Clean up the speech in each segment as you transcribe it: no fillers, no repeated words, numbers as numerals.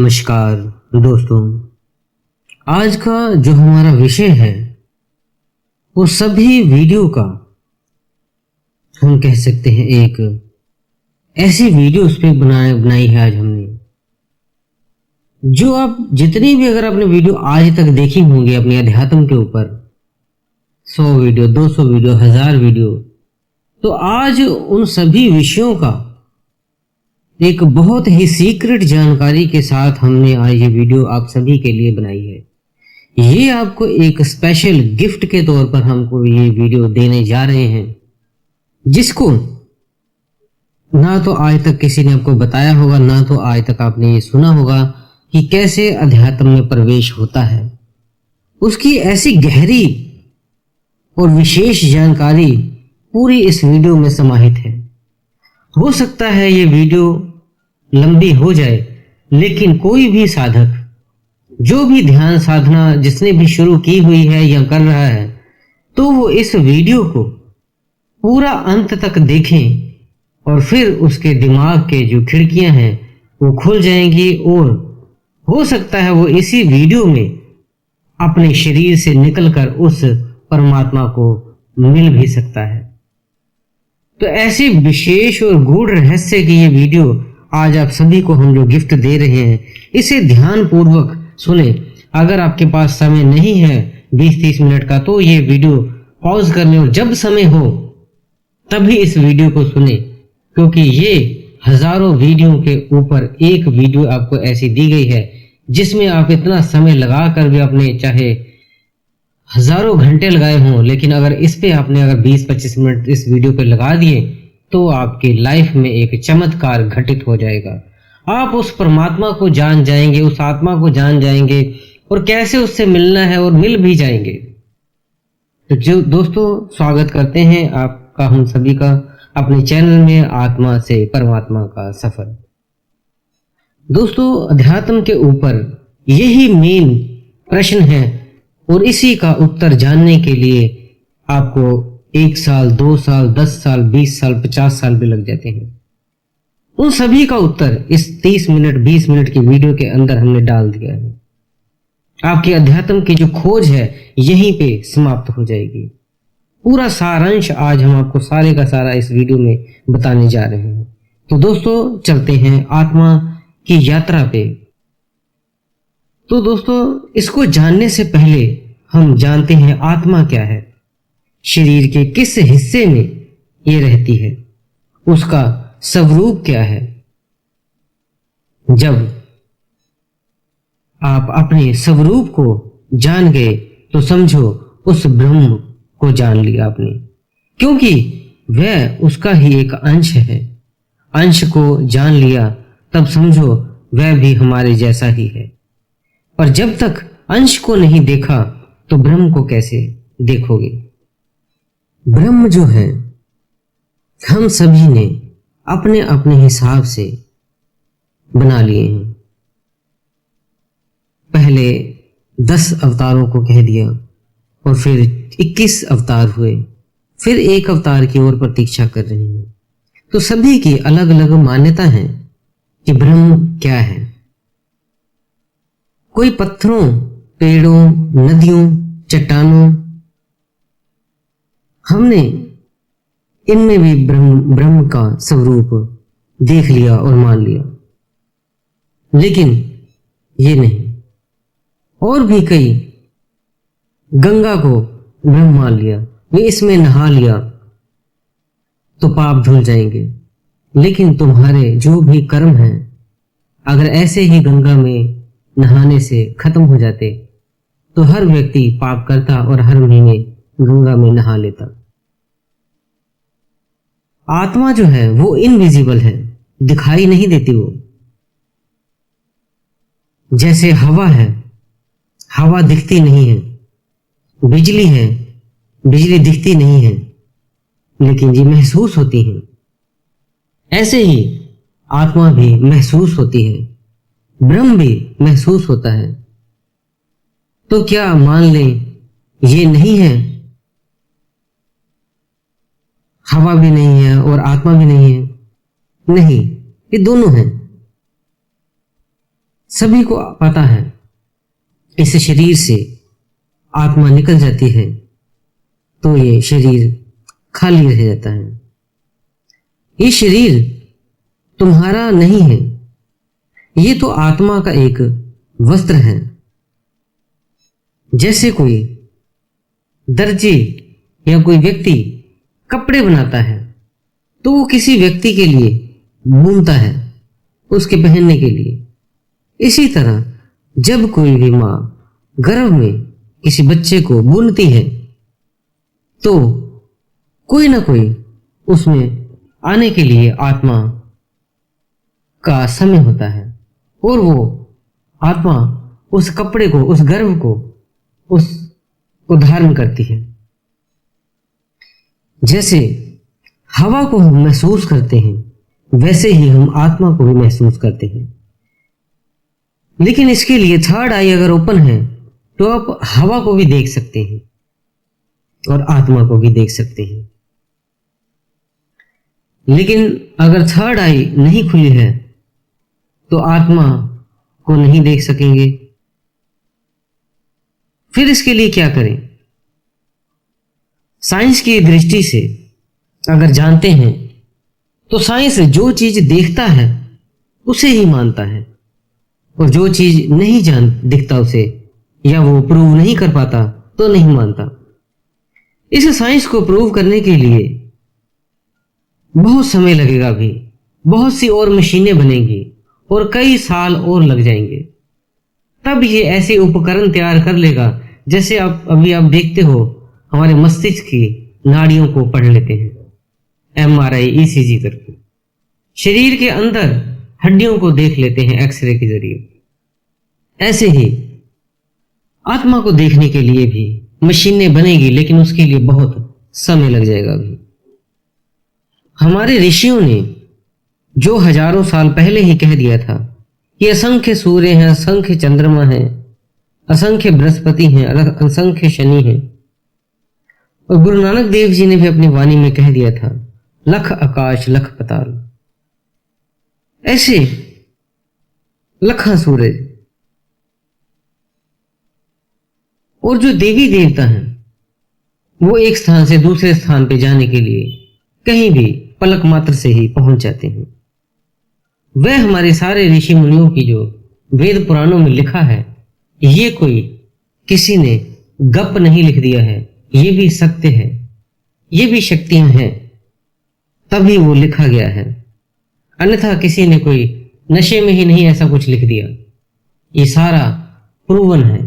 नमस्कार दोस्तों। आज का जो हमारा विषय है वो सभी वीडियो का हम कह सकते हैं एक ऐसी वीडियो उस पर बनाई है आज हमने, जो आप जितनी भी अगर आपने वीडियो आज तक देखी होंगी अपने अध्यात्म के ऊपर, 100 वीडियो, 200 वीडियो, 1000 वीडियो, तो आज उन सभी विषयों का एक बहुत ही सीक्रेट जानकारी के साथ हमने आज ये वीडियो आप सभी के लिए बनाई है। ये आपको एक स्पेशल गिफ्ट के तौर पर हमको ये वीडियो देने जा रहे हैं, जिसको ना तो आज तक किसी ने आपको बताया होगा, ना तो आज तक आपने ये सुना होगा कि कैसे अध्यात्म में प्रवेश होता है। उसकी ऐसी गहरी और विशेष जानकारी पूरी इस वीडियो में समाहित है। हो सकता है ये वीडियो लंबी हो जाए, लेकिन कोई भी साधक, जो भी ध्यान साधना जिसने भी शुरू की हुई है या कर रहा है, तो वो इस वीडियो को पूरा अंत तक देखें और फिर उसके दिमाग के जो खिड़कियां हैं वो खुल जाएंगी और हो सकता है वो इसी वीडियो में अपने शरीर से निकलकर उस परमात्मा को मिल भी सकता है। तो ऐसी विशेष और गूढ़ रहस्य की ये वीडियो आज आप सभी को हम जो गिफ्ट दे रहे हैं, इसे ध्यान पूर्वक सुने। अगर आपके पास समय नहीं है 20-30 मिनट का, तो ये वीडियो पॉज कर लें और जब समय हो तभी इस वीडियो को सुने, क्योंकि ये हजारों वीडियो के ऊपर एक वीडियो आपको ऐसी दी गई है जिसमें आप इतना समय लगा कर भी अपने चाहे हजारों घंटे लगाए हों, लेकिन अगर इस पे आपने अगर 20-25 मिनट इस वीडियो पे लगा दिए तो आपकी लाइफ में एक चमत्कार घटित हो जाएगा। आप उस परमात्मा को जान जाएंगे, उस आत्मा को जान जाएंगे और कैसे उससे मिलना है और मिल भी जाएंगे। तो जो दोस्तों, स्वागत करते हैं आपका हम सभी का अपने चैनल में आत्मा से परमात्मा का सफर। दोस्तों, अध्यात्म के ऊपर यही मेन प्रश्न है और इसी का उत्तर जानने के लिए आपको 1 साल, 2 साल, 10 साल, 20 साल, 50 साल भी लग जाते हैं। उन सभी का उत्तर इस 30 मिनट 20 मिनट की वीडियो के अंदर हमने डाल दिया है। आपके अध्यात्म की जो खोज है यहीं पे समाप्त हो जाएगी। पूरा सारांश आज हम आपको सारे का सारा इस वीडियो में बताने जा रहे हैं। तो दोस्तों, चलते हैं आत्मा की यात्रा पे। तो दोस्तों, इसको जानने से पहले हम जानते हैं आत्मा क्या है, शरीर के किस हिस्से में ये रहती है, उसका स्वरूप क्या है। जब आप अपने स्वरूप को जान गए तो समझो उस ब्रह्म को जान लिया आपने, क्योंकि वह उसका ही एक अंश है। अंश को जान लिया तब समझो वह भी हमारे जैसा ही है। पर जब तक अंश को नहीं देखा तो ब्रह्म को कैसे देखोगे। ब्रह्म जो है हम सभी ने अपने अपने हिसाब से बना लिए हैं। पहले 10 अवतारों को कह दिया और फिर 21 अवतार हुए, फिर एक अवतार की ओर प्रतीक्षा कर रहे हैं। तो सभी की अलग अलग मान्यता है कि ब्रह्म क्या है। कोई पत्थरों, पेड़ों, नदियों, चट्टानों, हमने इनमें भी ब्रह्म का स्वरूप देख लिया और मान लिया, लेकिन ये नहीं। और भी कई गंगा को ब्रह्म मान लिया, वे इसमें नहा लिया तो पाप धुल जाएंगे। लेकिन तुम्हारे जो भी कर्म हैं, अगर ऐसे ही गंगा में नहाने से खत्म हो जाते तो हर व्यक्ति पाप करता और हर महीने गंगा में नहा लेता। आत्मा जो है वो इनविजिबल है, दिखाई नहीं देती। वो जैसे हवा है, हवा दिखती नहीं है। बिजली है, बिजली दिखती नहीं है, लेकिन ये महसूस होती है। ऐसे ही आत्मा भी महसूस होती है, ब्रह्म भी महसूस होता है। तो क्या मान लें ये नहीं है, हवा भी नहीं है और आत्मा भी नहीं है? नहीं, ये दोनों हैं। सभी को पता है इस शरीर से आत्मा निकल जाती है तो ये शरीर खाली रह जाता है। ये शरीर तुम्हारा नहीं है, ये तो आत्मा का एक वस्त्र है। जैसे कोई दर्जी या कोई व्यक्ति कपड़े बनाता है तो वो किसी व्यक्ति के लिए बुनता है, उसके पहनने के लिए। इसी तरह जब कोई भी माँ गर्भ में किसी बच्चे को बुनती है तो कोई ना कोई उसमें आने के लिए आत्मा का समय होता है और वो आत्मा उस कपड़े को, उस गर्भ को, उसको धारण करती है। जैसे हवा को हम महसूस करते हैं वैसे ही हम आत्मा को भी महसूस करते हैं। लेकिन इसके लिए थर्ड आई अगर ओपन है तो आप हवा को भी देख सकते हैं और आत्मा को भी देख सकते हैं। लेकिन अगर थर्ड आई नहीं खुली है तो आत्मा को नहीं देख सकेंगे। फिर इसके लिए क्या करें? साइंस की दृष्टि से अगर जानते हैं तो साइंस जो चीज देखता है उसे ही मानता है और जो चीज नहीं दिखता उसे या वो प्रूव नहीं कर पाता तो नहीं मानता। इस साइंस को प्रूव करने के लिए बहुत समय लगेगा भी, बहुत सी और मशीनें बनेंगी और कई साल और लग जाएंगे। तब ये ऐसे उपकरण तैयार कर लेगा जैसे आप देखते हो हमारे मस्तिष्क की नाड़ियों को पढ़ लेते हैं MRI ECG करके, शरीर के अंदर हड्डियों को देख लेते हैं एक्सरे के जरिए। ऐसे ही आत्मा को देखने के लिए भी मशीनें बनेगी लेकिन उसके लिए बहुत समय लग जाएगा अभी। हमारे ऋषियों ने जो हजारों साल पहले ही कह दिया था कि असंख्य सूर्य हैं, असंख्य चंद्रमा हैं, असंख्य बृहस्पति हैं, असंख्य शनि हैं। और गुरु नानक देव जी ने भी अपनी वाणी में कह दिया था लख आकाश लख पताल। ऐसे लखा सूरज और जो देवी देवता हैं वो एक स्थान से दूसरे स्थान पे जाने के लिए कहीं भी पलक मात्र से ही पहुंच जाते हैं। वह हमारे सारे ऋषि मुनियों की जो वेद पुराणों में लिखा है ये कोई किसी ने गप नहीं लिख दिया है, ये भी सत्य है, ये भी शक्तियां हैं तभी वो लिखा गया है। अन्यथा किसी ने कोई नशे में ही नहीं ऐसा कुछ लिख दिया। ये सारा प्रूवन है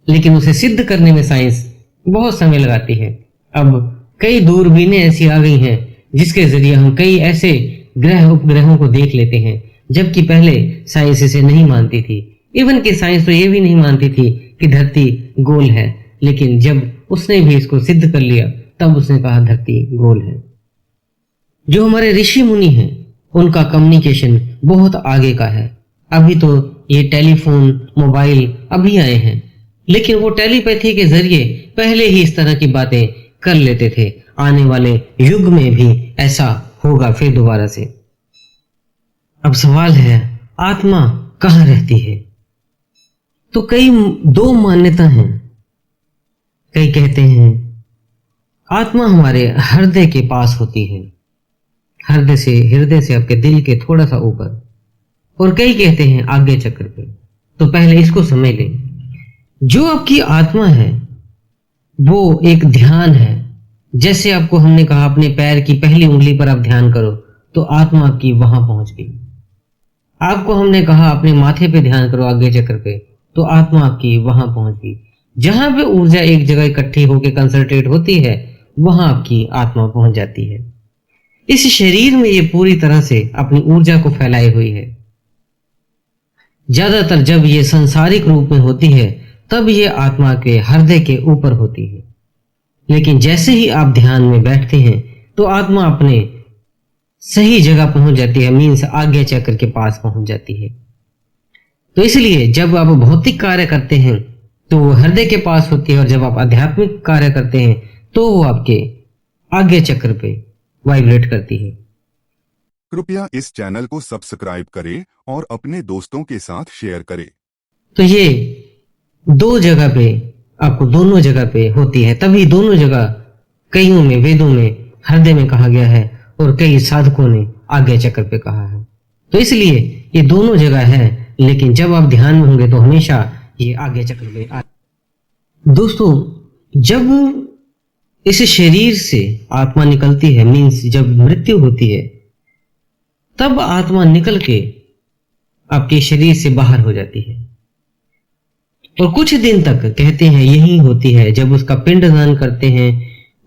लेकिन उसे सिद्ध करने में साइंस बहुत समय लगाती है। अब कई दूरबीनें ऐसी आ गई हैं जिसके जरिए हम कई ऐसे ग्रह उपग्रहों को देख लेते हैं जबकि पहले साइंस इसे नहीं मानती थी। इवन कि साइंस तो ये भी नहीं मानती थी कि धरती गोल है, लेकिन जब उसने भी इसको सिद्ध कर लिया तब उसने कहा धरती गोल है। जो हमारे ऋषि मुनि हैं उनका कम्युनिकेशन बहुत आगे का है। अभी तो ये टेलीफोन मोबाइल अभी आए हैं लेकिन वो टेलीपैथी के जरिए पहले ही इस तरह की बातें कर लेते थे। आने वाले युग में भी ऐसा होगा फिर दोबारा से। अब सवाल है आत्मा कहाँ रहती है? तो कई दो मान्यता हैं। कई कहते हैं आत्मा हमारे हृदय के पास होती है, हृदय से आपके दिल के थोड़ा सा ऊपर, और कई कहते हैं आज्ञा चक्र पे। तो पहले इसको समझ लें। जो आपकी आत्मा है वो एक ध्यान है। जैसे आपको हमने कहा अपने पैर की पहली उंगली पर आप ध्यान करो तो आत्मा आपकी वहां पहुंच गई। आपको हमने कहा अपने माथे पे ध्यान करो आज्ञा चक्र पे तो आत्मा आपकी वहां पहुंच गई। जहां पे ऊर्जा एक जगह इकट्ठी होकर कंसंट्रेट होती है वहां आपकी आत्मा पहुंच जाती है। इस शरीर में ये पूरी तरह से अपनी ऊर्जा को फैलाए हुई है। ज्यादातर जब ये सांसारिक रूप में होती है तब ये आत्मा के हृदय के ऊपर होती है। लेकिन जैसे ही आप ध्यान में बैठते हैं तो आत्मा अपने सही जगह पहुंच जाती है, मीन्स आज्ञा चक्र के पास पहुंच जाती है। तो इसलिए जब आप भौतिक कार्य करते हैं तो वो हृदय के पास होती है और जब आप आध्यात्मिक कार्य करते हैं तो वो आपके आज्ञा चक्र पे वाइब्रेट करती है। कृपया इस चैनल को सब्सक्राइब करें और अपने दोस्तों के साथ शेयर करें। तो ये दो जगह पे आपको दोनों जगह पे होती है, तभी दोनों जगह कईयों में वेदों में हृदय में कहा गया है और कई साधकों ने आज्ञा चक्र पे कहा है। तो इसलिए ये दोनों जगह है, लेकिन जब आप ध्यान में होंगे तो हमेशा ये आज्ञा चक्र पे दोस्तों, जब इस शरीर से आत्मा निकलती है, मीन्स जब मृत्यु होती है, तब आत्मा निकल के आपके शरीर से बाहर हो जाती है और कुछ दिन तक कहते हैं यही होती है। जब उसका पिंडदान करते हैं,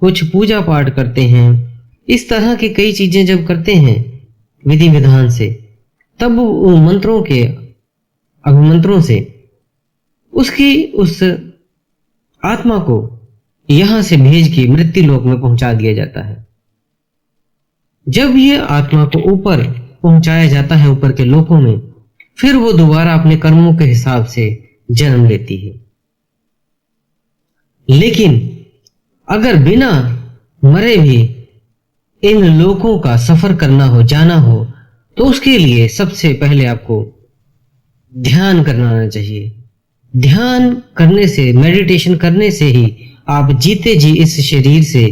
कुछ पूजा पाठ करते हैं, इस तरह की कई चीजें जब करते हैं विधि विधान से, तब वो मंत्रों के अभिमंत्रों से उसकी उस आत्मा को यहां से भेज के मृत्यु लोक में पहुंचा दिया जाता है। जब ये आत्मा को ऊपर पहुंचाया जाता है, ऊपर के लोकों में, फिर वो दोबारा अपने कर्मों के हिसाब से जन्म लेती है। लेकिन अगर बिना मरे भी इन लोकों का सफर करना हो, जाना हो, तो उसके लिए सबसे पहले आपको ध्यान करना आना चाहिए। ध्यान करने से, मेडिटेशन करने से ही आप जीते जी इस शरीर से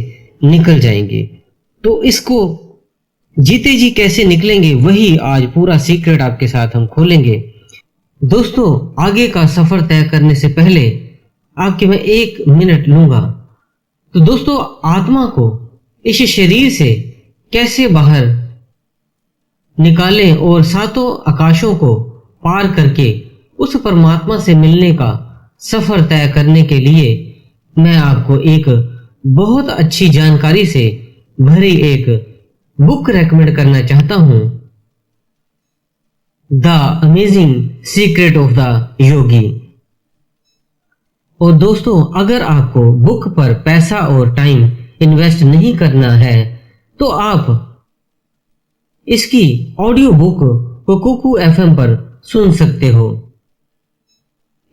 निकल जाएंगे। तो इसको जीते जी कैसे निकलेंगे, वही आज पूरा सीक्रेट आपके साथ हम खोलेंगे। दोस्तों, आगे का सफर तय करने से पहले आपके मैं 1 मिनट लूंगा। तो दोस्तों, आत्मा को इस शरीर से कैसे बाहर निकालें और सातों आकाशों को पार करके उस परमात्मा से मिलने का सफर तय करने के लिए मैं आपको एक बहुत अच्छी जानकारी से भरी एक बुक रेकमेंड करना चाहता हूं, the amazing secret of the yogi. और दोस्तों, अगर आपको बुक पर पैसा और टाइम इन्वेस्ट नहीं करना है, तो आप इसकी ऑडियो बुक को कुकू एफएम पर सुन सकते हो।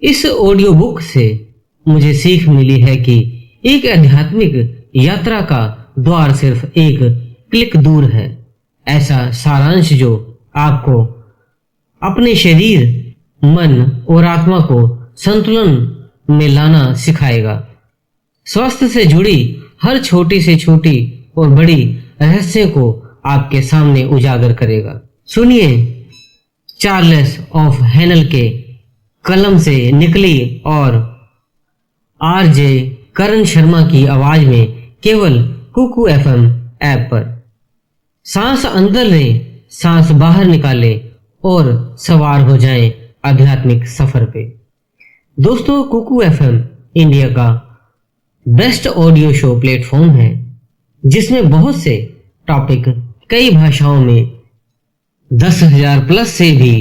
इस ऑडियो बुक से मुझे सीख मिली है कि एक आध्यात्मिक यात्रा का द्वार सिर्फ एक क्लिक दूर है। ऐसा सारांश जो आपको अपने शरीर, मन और आत्मा को संतुलन में लाना सिखाएगा। स्वास्थ्य से जुड़ी हर छोटी से छोटी और बड़ी रहस्य को आपके सामने उजागर करेगा। सुनिए, चार्ल्स ऑफ हेनल के कलम से निकली और आरजे करण शर्मा की आवाज में केवल कुकू एफएम ऐप पर। सांस अंदर लें, सांस बाहर निकालें और सवार हो जाएं आध्यात्मिक सफर पे। दोस्तों, कुकू एफएम इंडिया का बेस्ट ऑडियो शो प्लेटफॉर्म है, जिसमें बहुत से टॉपिक कई भाषाओं में 10,000 प्लस से भी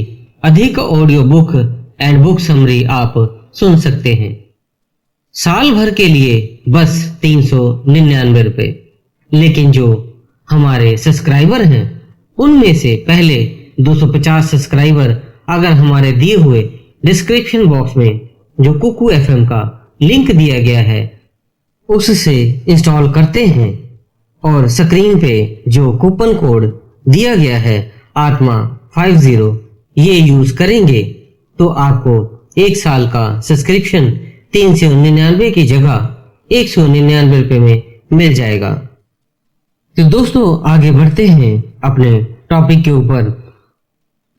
अधिक audio book and book summary आप सुन सकते हैं। साल भर के लिए बस 399 रुपए। लेकिन जो हमारे सब्सक्राइबर हैं, उनमें से पहले 250 सब्सक्राइबर अगर हमारे दिए हुए डिस्क्रिप्शन बॉक्स में जो कुकू एफएम का लिंक दिया गया है उससे इंस्टॉल करते हैं और स्क्रीन पे जो कूपन कोड दिया गया है आत्मा 50 ये यूज करेंगे, तो आपको 1 साल का सब्सक्रिप्शन 399 की जगह 199 रुपए में मिल जाएगा। तो दोस्तों, आगे बढ़ते हैं अपने टॉपिक के ऊपर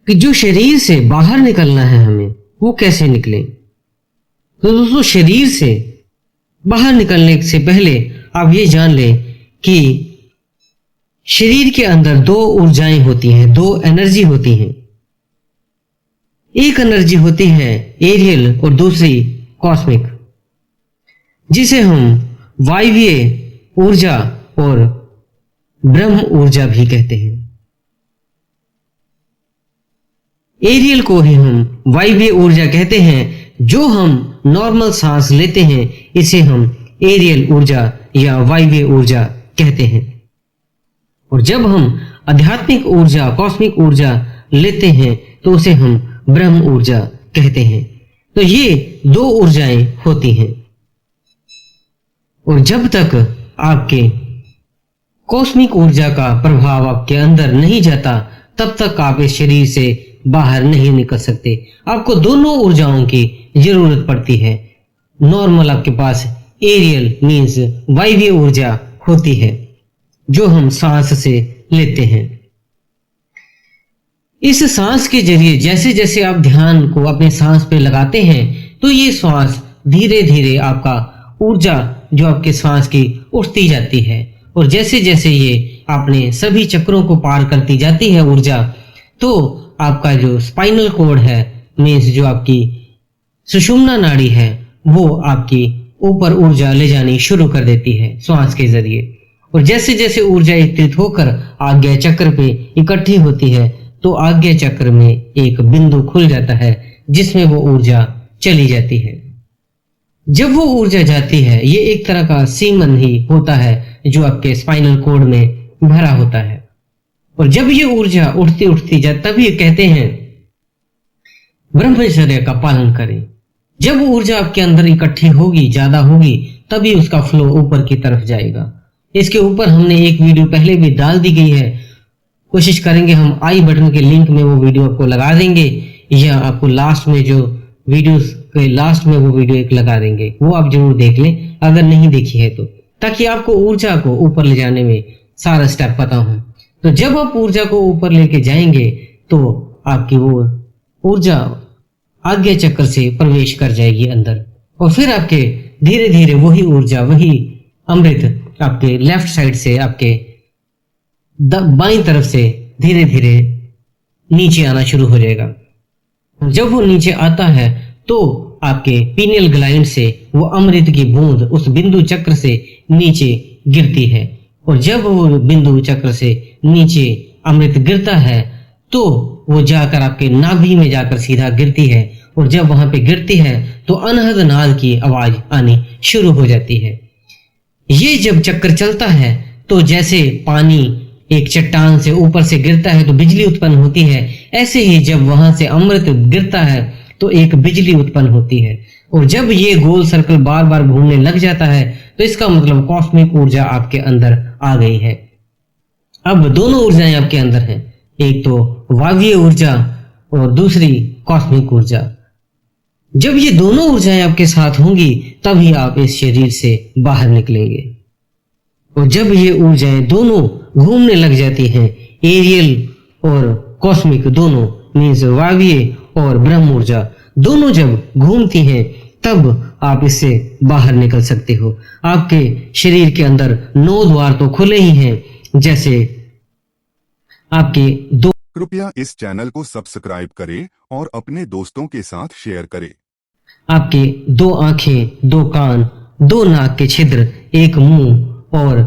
कि जो शरीर से बाहर निकलना है हमें, वो कैसे निकले। तो दोस्तों, शरीर से बाहर निकलने से पहले आप ये जान लें कि शरीर के अंदर 2 ऊर्जाएं होती हैं, 2 एनर्जी होती हैं। एक एनर्जी होती है एरियल और दूसरी कॉस्मिक, जिसे हम वायवीय ऊर्जा और ब्रह्म ऊर्जा भी कहते हैं। एरियल को ही हम वायवीय ऊर्जा कहते हैं। जो हम नॉर्मल सांस लेते हैं, इसे हम एरियल ऊर्जा या वायवीय ऊर्जा कहते हैं। और जब हम आध्यात्मिक ऊर्जा, कॉस्मिक ऊर्जा लेते हैं, तो उसे हम ब्रह्म ऊर्जा कहते हैं। तो ये 2 ऊर्जाएं होती हैं। और जब तक आपके कॉस्मिक ऊर्जा का प्रभाव आपके अंदर नहीं जाता तब तक आप इस शरीर से बाहर नहीं निकल सकते। आपको दोनों ऊर्जाओं की जरूरत पड़ती है। नॉर्मल आपके पास एरियल मीन्स वायवीय ऊर्जा होती है जो हम सांस से लेते हैं। इस सांस के जरिए जैसे जैसे आप ध्यान को अपने सांस पे लगाते हैं तो ये श्वास धीरे धीरे आपका ऊर्जा जो आपके श्वास की उठती जाती है और जैसे जैसे ये अपने सभी चक्रों को पार करती जाती है ऊर्जा, तो आपका जो स्पाइनल कोड है मीन्स जो आपकी सुषुम्ना नाड़ी है वो आपकी ऊपर ऊर्जा ले जानी शुरू कर देती है श्वास के जरिए। और जैसे जैसे ऊर्जा एकत्रित होकर आज्ञा चक्र पे इकट्ठी होती है तो आज्ञा चक्र में एक बिंदु खुल जाता है जिसमें वो ऊर्जा चली जाती है। जब वो ऊर्जा जाती है ये एक तरह का सीमन ही होता है जो आपके स्पाइनल कोड में भरा होता है। और जब ये ऊर्जा उठती उठती जाए तभी कहते हैं ब्रह्मचर्य का पालन करें। जब ऊर्जा आपके अंदर इकट्ठी होगी, ज्यादा होगी, तभी उसका फ्लो ऊपर की तरफ जाएगा। इसके ऊपर हमने एक वीडियो पहले भी डाल दी गई है, कोशिश करेंगे हम आई बटन के लिंक में वो वीडियो आपको लगा देंगे या आपको लास्ट में जो वीडियोस के लास्ट में वो वीडियो एक लगा देंगे, वो आप जरूर देख लें अगर नहीं देखी है तो, ताकि आपको ऊर्जा को ऊपर ले जाने में सारा स्टेप पता हो। तो जब आप ऊर्जा को ऊपर लेके जाएंगे तो आपकी वो ऊर्जा आज्ञा चक्र से प्रवेश कर जाएगी अंदर और फिर आपके धीरे धीरे वही ऊर्जा, वही अमृत आपके लेफ्ट साइड से आपके बाईं तरफ से धीरे धीरे नीचे आना शुरू हो जाएगा। जब वो नीचे आता है तो आपके पीनियल ग्लैंड से वो अमृत की बूंद उस बिंदु चक्र से नीचे गिरती है और जब वो बिंदु चक्र से नीचे अमृत गिरता है तो वो जाकर आपके नाभि में जाकर सीधा गिरती है और जब वहां पे गिरती है तो अनहद नाद की आवाज आनी शुरू हो जाती है। ये जब चक्कर चलता है तो जैसे पानी एक चट्टान से ऊपर से गिरता है तो बिजली उत्पन्न होती है, ऐसे ही जब वहां से अमृत गिरता है तो एक बिजली उत्पन्न होती है। और जब ये गोल सर्कल बार बार घूमने लग जाता है तो इसका मतलब कॉस्मिक ऊर्जा आपके अंदर आ गई है। अब दोनों ऊर्जाएं आपके अंदर हैं, एक तो वायवीय ऊर्जा और दूसरी कॉस्मिक ऊर्जा। जब ये दोनों ऊर्जाएं आपके साथ होंगी तभी आप इस शरीर से बाहर निकलेंगे। और जब ये ऊर्जाएं दोनों घूमने लग जाती हैं, एरियल और कॉस्मिक दोनों मीन्स वायवीय और ब्रह्म ऊर्जा दोनों जब घूमती हैं तब आप इससे बाहर निकल सकते हो। आपके शरीर के अंदर 9 द्वार तो खुले ही हैं, जैसे आपके दो। कृपया इस चैनल को सब्सक्राइब करें और अपने दोस्तों के साथ शेयर करें। आपके 2 आंखें, 2 कान, 2 नाक के छिद्र, एक मुंह और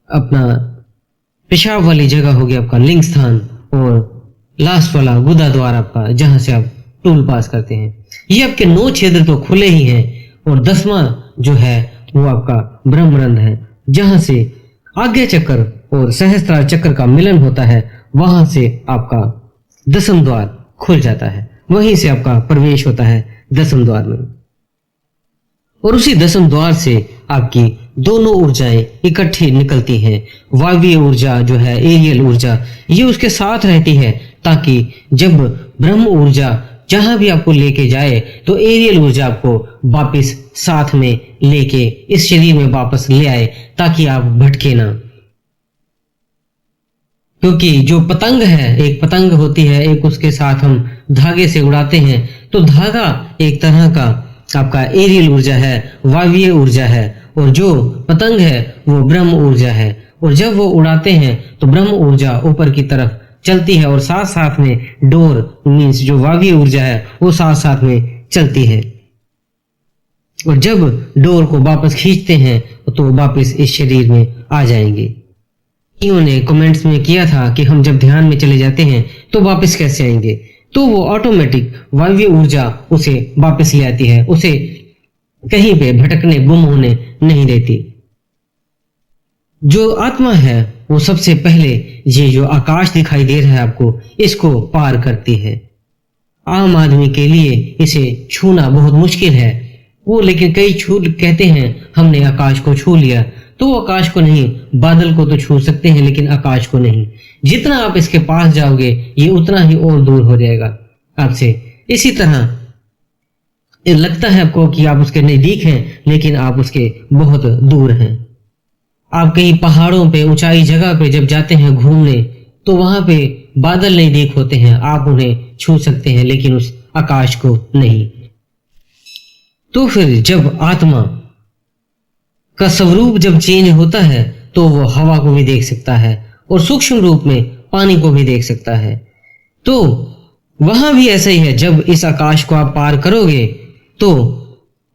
अपना पेशाब वाली जगह हो गया आपका लिंग स्थान और लास्ट वाला गुदा द्वार आपका जहां से आप टूल पास करते हैं। ये आपके 9 छिद्र तो खुले ही हैं और 10वां जो है वो आपका ब्रह्मरंध्र है जहां से आज्ञा चक्र और सहस्त्रार चक्र का मिलन होता है। वहां से आपका 10वां द्वार खुल जाता है, वहीं से आपका प्रवेश होता है 10वां द्वार में और उसी 10वां द्वार से आपकी दोनों ऊर्जाएं इकट्ठी निकलती हैं। वायवीय ऊर्जा जो है एरियल ऊर्जा ये उसके साथ रहती है ताकि जब ब्रह्म ऊर्जा जहां भी आपको लेके जाए तो एरियल ऊर्जा आपको वापस साथ में लेके इस शरीर में वापस ले आए ताकि आप भटके ना। क्योंकि जो पतंग है, एक पतंग होती है, एक उसके साथ हम धागे से उड़ाते हैं, तो धागा एक तरह का आपका एरियल ऊर्जा है, वायवीय ऊर्जा है और जो पतंग है वो ब्रह्म ऊर्जा है। और जब वो उड़ाते हैं तो ब्रह्म ऊर्जा ऊपर की तरफ चलती है और साथ साथ में डोर मीन्स जो वायवीय ऊर्जा है वो साथ साथ में चलती है। और जब डोर को वापस खींचते हैं तो वापस इस शरीर में आ जाएंगे। इन्होंने कमेंट्स में किया था कि हम जब ध्यान में चले जाते हैं तो वापस कैसे आएंगे, तो वो ऑटोमेटिक वायवीय ऊर्जा उसे वापस ले आती है, उसे कहीं पे भटकने गुम होने नहीं देती। जो आत्मा है वो सबसे पहले ये जो आकाश दिखाई दे रहा है आपको इसको पार करती है। आम आदमी के लिए इसे छूना बहुत मुश्किल है, वो लेकिन कई कहते हैं हमने आकाश को छू लिया, तो वो आकाश को नहीं, बादल को तो छू सकते हैं लेकिन आकाश को नहीं। जितना आप इसके पास जाओगे ये उतना ही और दूर हो जाएगा आपसे। इसी तरह लगता है आपको कि आप उसके नजदीक हैं लेकिन आप उसके बहुत दूर हैं। आप कहीं पहाड़ों पे, ऊंचाई जगह पे जब जाते हैं घूमने, तो वहां पे बादल नजदीक होते हैं, आप उन्हें छू सकते हैं लेकिन उस आकाश को नहीं। तो फिर जब आत्मा का स्वरूप जब चेंज होता है तो वो हवा को भी देख सकता है और सूक्ष्म रूप में पानी को भी देख सकता है। तो वहां भी ऐसा ही है, जब इस आकाश को आप पार करोगे तो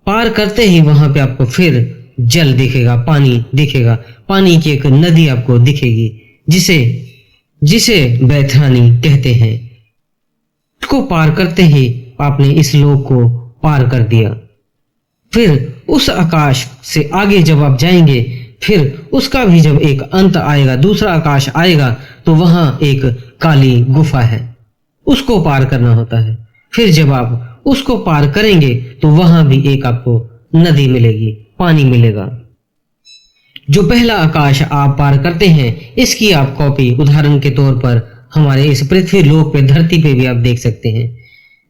पार करते ही वहां पे आपको फिर जल दिखेगा, पानी दिखेगा, पानी की एक नदी आपको दिखेगी जिसे बैथरानी कहते हैं। इसको पार करते ही आपने इस लोक को पार कर दिया। फिर उस आकाश से आगे जब आप जाएंगे, फिर उसका भी जब एक अंत आएगा, दूसरा आकाश आएगा, तो वहां एक काली गुफा है, उसको पार करना होता है। फिर जब आप उसको पार करेंगे तो वहां भी एक आपको नदी मिलेगी, पानी मिलेगा। जो पहला आकाश आप पार करते हैं, इसकी आप कॉपी उदाहरण के तौर पर हमारे इस पृथ्वी लोक पे, धरती पे भी आप देख सकते हैं।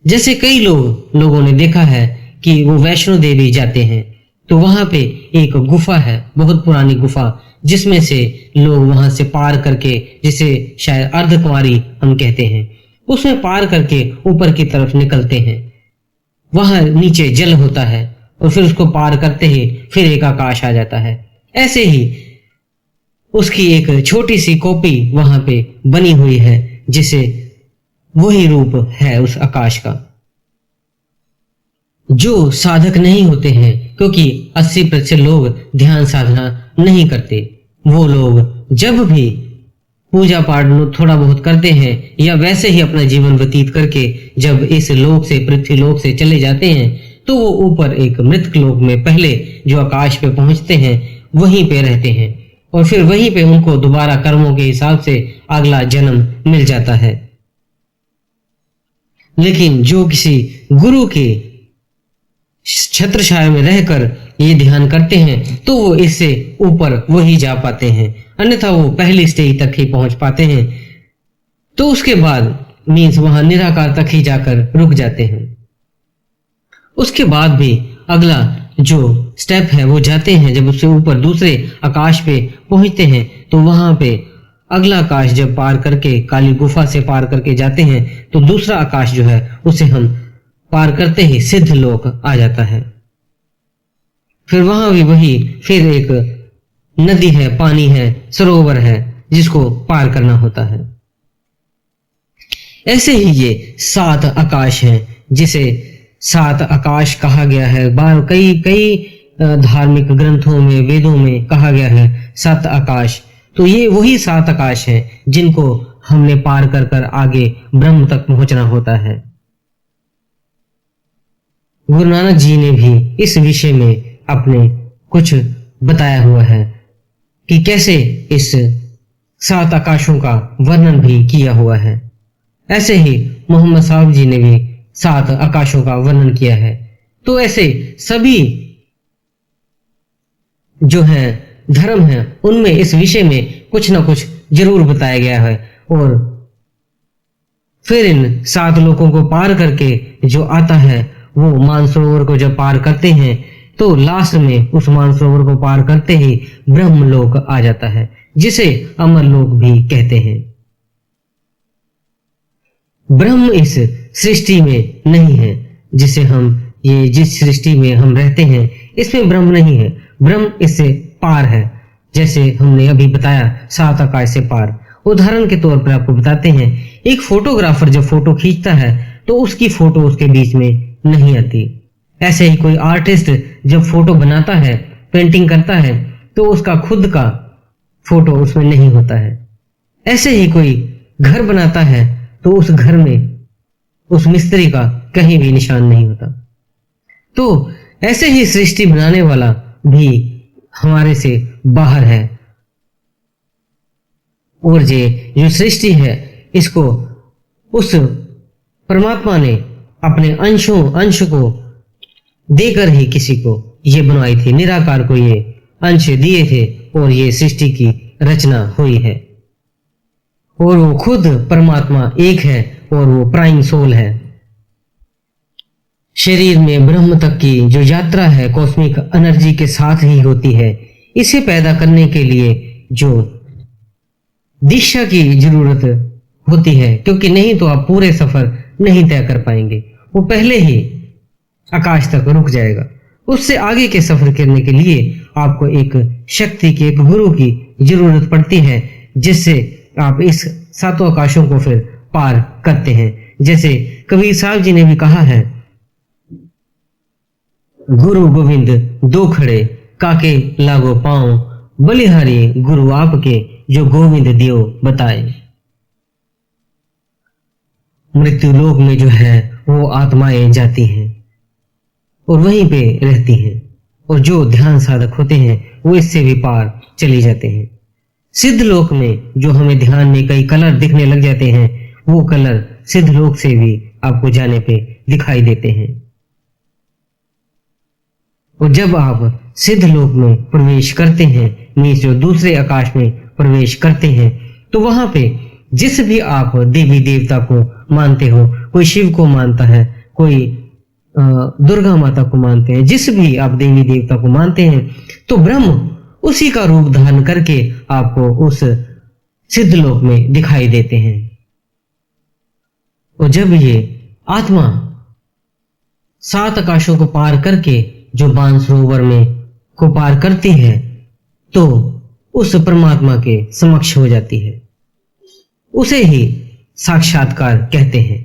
जैसे कई लोगों ने देखा है कि वो वैष्णो देवी जाते हैं तो वहां पे एक गुफा है, बहुत पुरानी गुफा, जिसमें से लोग वहां से पार करके, जिसे शायद अर्धकुंवारी हम कहते हैं, उसमें पार करके ऊपर की तरफ निकलते हैं। वहां नीचे जल होता है और फिर उसको पार करते ही फिर एक आकाश आ जाता है। ऐसे ही उसकी एक छोटी सी कॉपी वहां पे बनी हुई है, जिसे वही रूप है उस आकाश का। जो साधक नहीं होते हैं, क्योंकि 80% लोग ध्यान साधना नहीं करते, वो लोग जब भी पूजा पाठ थोड़ा बहुत करते हैं या वैसे ही अपना जीवन व्यतीत करके जब इस लोक से, पृथ्वी लोक से चले जाते हैं, तो वो ऊपर एक मृत लोक में पहले जो आकाश पे पहुंचते हैं वहीं पे रहते हैं और फिर वहीं पे उनको दोबारा कर्मों के हिसाब से अगला जन्म मिल जाता है। लेकिन जो किसी गुरु के छत्र छाया में रहकर ये ध्यान करते हैं तो वो इससे ऊपर वही जा पाते हैं, अन्यथा वो पहली स्टेज तक ही पहुंच पाते हैं। तो उसके बाद मीन्स वहां निराकार तक ही जाकर रुक जाते हैं। उसके बाद भी अगला जो स्टेप है वो जाते हैं, जब उससे ऊपर दूसरे आकाश पे पहुंचते हैं तो वहां पे अगला आकाश जब पार करके, काली गुफा से पार करके जाते हैं, तो दूसरा आकाश जो है उसे हम पार करते ही सिद्ध लोक आ जाता है। फिर वहां भी वही फिर एक नदी है, पानी है, सरोवर है, जिसको पार करना होता है। ऐसे ही ये 7 आकाश हैं, जिसे 7 आकाश कहा गया है। कई धार्मिक ग्रंथों में, वेदों में कहा गया है 7 आकाश। तो ये वही 7 आकाश हैं जिनको हमने पार कर कर आगे ब्रह्म तक पहुंचना होता है। गुरु नानक जी ने भी इस विषय में अपने कुछ बताया हुआ है कि कैसे इस 7 आकाशों का वर्णन भी किया हुआ है। ऐसे ही मोहम्मद साहब जी ने भी 7 आकाशों का वर्णन किया है। तो ऐसे सभी जो है धर्म है, उनमें इस विषय में कुछ ना कुछ जरूर बताया गया है। और फिर इन 7 लोकों को पार करके जो आता है, वो मानसरोवर को जब पार करते हैं तो लास्ट में उस मानसरोवर को पार करते ही ब्रह्मलोक आ जाता है, जिसे अमरलोक भी कहते हैं। ब्रह्म इस सृष्टि में नहीं है, जिस सृष्टि में हम रहते हैं इसमें ब्रह्म नहीं है। ब्रह्म इससे पार है, जैसे हमने अभी बताया 7 आकाश से पार। उदाहरण के तौर पर आपको बताते हैं, एक फोटोग्राफर जब फोटो खींचता है तो उसकी फोटो उसके बीच में नहीं आती। ऐसे ही कोई आर्टिस्ट जब फोटो बनाता है, पेंटिंग करता है, तो उसका खुद का फोटो उसमें नहीं होता है। ऐसे ही कोई घर बनाता है तो उस घर में उस मिस्त्री का कहीं भी निशान नहीं होता। तो ऐसे ही सृष्टि बनाने वाला भी हमारे से बाहर है, और जो सृष्टि है इसको उस परमात्मा ने अपने अंश को देकर ही किसी को ये बनवाई थी। निराकार को ये अंश दिए थे और ये सृष्टि की रचना हुई है। और वो खुद परमात्मा एक है और वो प्राइम सोल है। शरीर में ब्रह्म तक की जो यात्रा है कॉस्मिक एनर्जी के साथ ही होती है। इसे पैदा करने के लिए जो दीक्षा की जरूरत होती है, क्योंकि नहीं तो आप पूरे सफर नहीं तय कर पाएंगे। वो पहले ही आकाश तक रुक जाएगा। उससे आगे के सफर करने के लिए आपको एक शक्ति की, एक गुरु की जरूरत पड़ती है, जिससे आप इस सातों आकाशों को फिर पार करते हैं। जैसे कबीर साहब जी ने भी कहा है, गुरु गोविंद दो खड़े काके लागो पांव, बलिहारी गुरु आपके जो गोविंद दियो बताए। मृत्यु लोक में जो है वो आत्माएं जाती हैं और वहीं पे रहती हैं, और जो ध्यान साधक होते हैं वो इससे भी पार चले जाते हैं। सिद्ध लोक में जो हमें ध्यान में कई कलर दिखने लग जाते हैं, वो कलर सिद्ध लोक से भी आपको जाने पे दिखाई देते हैं। और जब आप सिद्ध लोक में प्रवेश करते हैं, मीन्स जो दूसरे आकाश में प्रवेश करते हैं, तो वहां पे जिस भी आप देवी देवता को मानते हो, कोई शिव को मानता है, कोई दुर्गा माता को मानते हैं, जिस भी आप देवी देवता को मानते हैं, तो ब्रह्म उसी का रूप धारण करके आपको उस सिद्ध लोक में दिखाई देते हैं। और जब ये आत्मा सात आकाशों को पार करके जो मानसरोवर में को पार करती है, तो उस परमात्मा के समक्ष हो जाती है। उसे ही साक्षात्कार कहते हैं।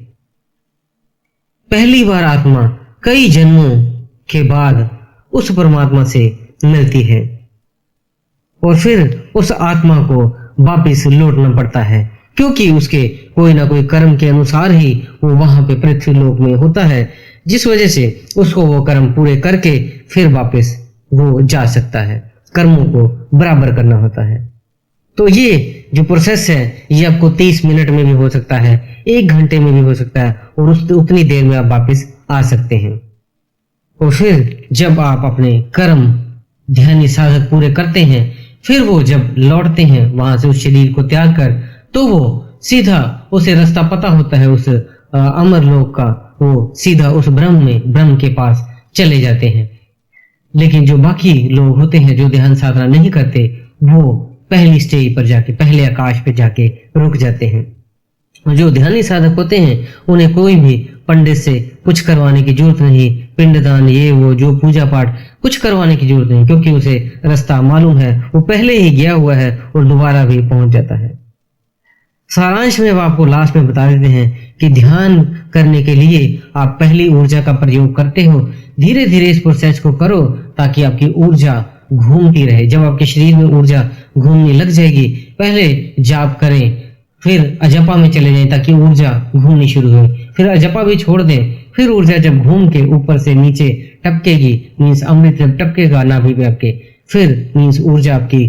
पहली बार आत्मा कई जन्मों के बाद उस परमात्मा से मिलती है और फिर उस आत्मा को वापस लौटना पड़ता है, क्योंकि उसके कोई ना कोई कर्म के अनुसार ही वो वहां पे पृथ्वी लोक में होता है, जिस वजह से उसको वो कर्म पूरे करके फिर वापस वो जा सकता है। कर्मों को बराबर करना होता है। तो ये जो प्रोसेस है ये आपको 30 मिनट में भी हो सकता है, 1 घंटे में भी हो सकता है, और उतनी देर में आप वापस आ सकते हैं। और फिर जब आप अपने कर्म ध्यानी साधक पूरे करते हैं, फिर वो जब लौटते हैं वहां से उस शरीर को त्याग कर, तो वो सीधा उसे रास्ता पता होता है उस अमर लोक का, वो सीधा उस ब्रह्म के पास चले जाते हैं। लेकिन जो बाकी लोग होते हैं जो ध्यान साधना नहीं करते, वो पहली स्टेज पर जाके, पहले आकाश पे जाके रुक जाते हैं। जो ध्यानी साधक होते हैं उन्हें कोई भी पंडित से कुछ करवाने की जरूरत नहीं, पिंडदान ये वो जो पूजा पाठ कुछ करवाने की जरूरत नहीं, क्योंकि उसे रास्ता मालूम है, वो पहले ही गया हुआ है और दोबारा भी पहुंच जाता है। सारांश में आपको लास्ट में बता देते हैं कि ध्यान करने के लिए आप पहली ऊर्जा का प्रयोग करते हो। धीरे धीरे इस प्रोसेस को करो ताकि आपकी ऊर्जा घूमती रहे। जब आपके शरीर में ऊर्जा घूमने लग जाएगी, पहले जाप करें, फिर अजपा में चले जाएं ताकि ऊर्जा घूमनी शुरू हो, फिर अजपा भी छोड़ दें, फिर ऊर्जा जब घूम के ऊपर से नीचे टपकेगी, मीन्स अमृत जब टपकेगा नाभि में आपके, फिर मीन्स ऊर्जा आपकी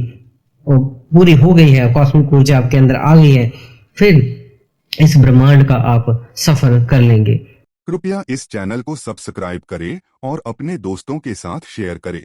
पूरी हो गई है, कॉस्मिक ऊर्जा आपके अंदर आ गई है, फिर इस ब्रह्मांड का आप सफर कर लेंगे। कृपया इस चैनल को सब्सक्राइब करें और अपने दोस्तों के साथ शेयर करें।